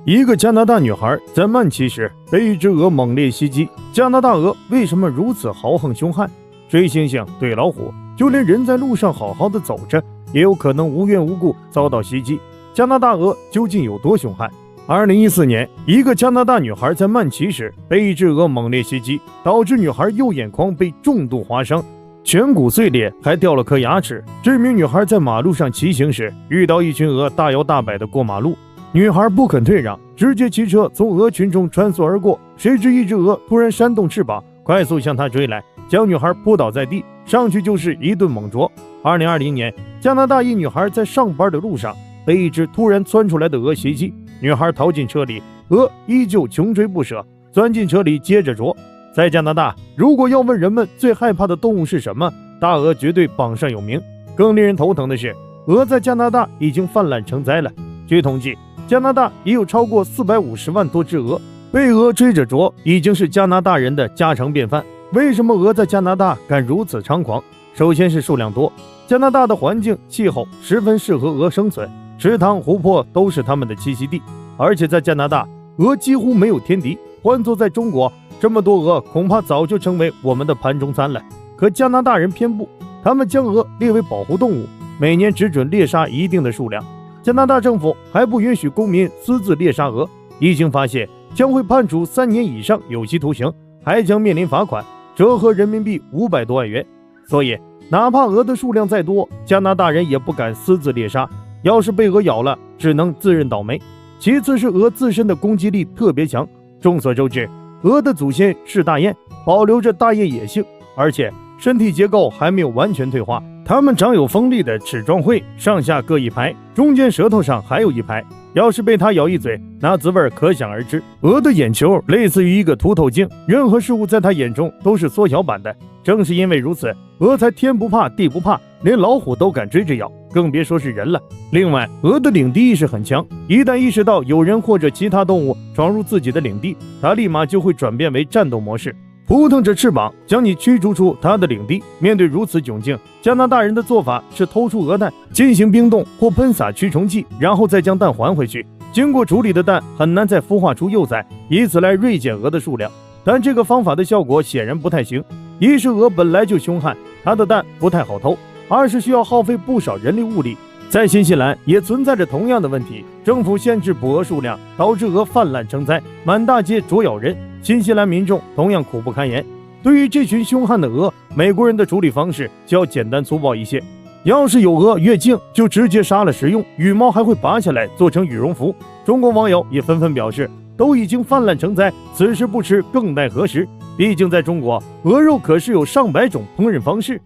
一个加拿大女孩在慢骑时被一只鹅猛烈袭击。加拿大鹅为什么如此豪横凶悍？追猩猩、对老虎，就连人在路上好好的走着，也有可能无缘无故遭到袭击。加拿大鹅究竟有多凶悍？2014年，一个加拿大女孩在慢骑时被一只鹅猛烈袭击，导致女孩右眼眶被重度划伤，颧骨碎裂，还掉了颗牙齿。这名女孩在马路上骑行时，遇到一群鹅大摇大摆地过马路，女孩不肯退让，直接骑车从鹅群中穿梭而过。谁知一只鹅突然扇动翅膀，快速向她追来，将女孩扑倒在地，上去就是一顿猛啄。2020年，加拿大一女孩在上班的路上被一只突然窜出来的鹅袭击，女孩逃进车里，鹅依旧穷追不舍，钻进车里接着啄。在加拿大，如果要问人们最害怕的动物是什么，大鹅绝对榜上有名。更令人头疼的是，鹅在加拿大已经泛滥成灾了。据统计，加拿大也有超过450万多只鹅，被鹅追着啄已经是加拿大人的家常便饭。为什么鹅在加拿大敢如此猖狂？首先是数量多，加拿大的环境气候十分适合鹅生存，池塘湖泊都是它们的栖息地。而且在加拿大，鹅几乎没有天敌，换作在中国，这么多鹅恐怕早就成为我们的盘中餐了。可加拿大人偏不，他们将鹅列为保护动物，每年只准猎杀一定的数量。加拿大政府还不允许公民私自猎杀鹅，一经发现将会判处3年以上有期徒刑，还将面临罚款，折合人民币500多万元。所以哪怕鹅的数量再多，加拿大人也不敢私自猎杀，要是被鹅咬了，只能自认倒霉。其次是鹅自身的攻击力特别强，众所周知，鹅的祖先是大雁，保留着大雁野性，而且身体结构还没有完全退化，它们长有锋利的齿状喙，上下各一排，中间舌头上还有一排，要是被它咬一嘴，那滋味可想而知。鹅的眼球类似于一个凸透镜，任何事物在它眼中都是缩小版的。正是因为如此，鹅才天不怕地不怕，连老虎都敢追着咬，更别说是人了。另外，鹅的领地意识很强，一旦意识到有人或者其他动物闯入自己的领地，它立马就会转变为战斗模式，扑腾着翅膀将你驱逐出它的领地。面对如此窘境，加拿大人的做法是偷出鹅蛋，进行冰冻或喷洒驱虫剂，然后再将蛋还回去。经过处理的蛋很难再孵化出幼崽，以此来锐减鹅的数量。但这个方法的效果显然不太行，一是鹅本来就凶悍，它的蛋不太好偷；二是需要耗费不少人力物力。在新西兰也存在着同样的问题，政府限制捕鹅数量，导致鹅泛滥成灾，满大街啄咬人。新西兰民众同样苦不堪言。对于这群凶悍的鹅，美国人的处理方式就要简单粗暴一些，要是有鹅越境，就直接杀了食用，羽毛还会拔下来做成羽绒服。中国网友也纷纷表示，都已经泛滥成灾，此时不吃更待何时？毕竟在中国，鹅肉可是有上百种烹饪方式。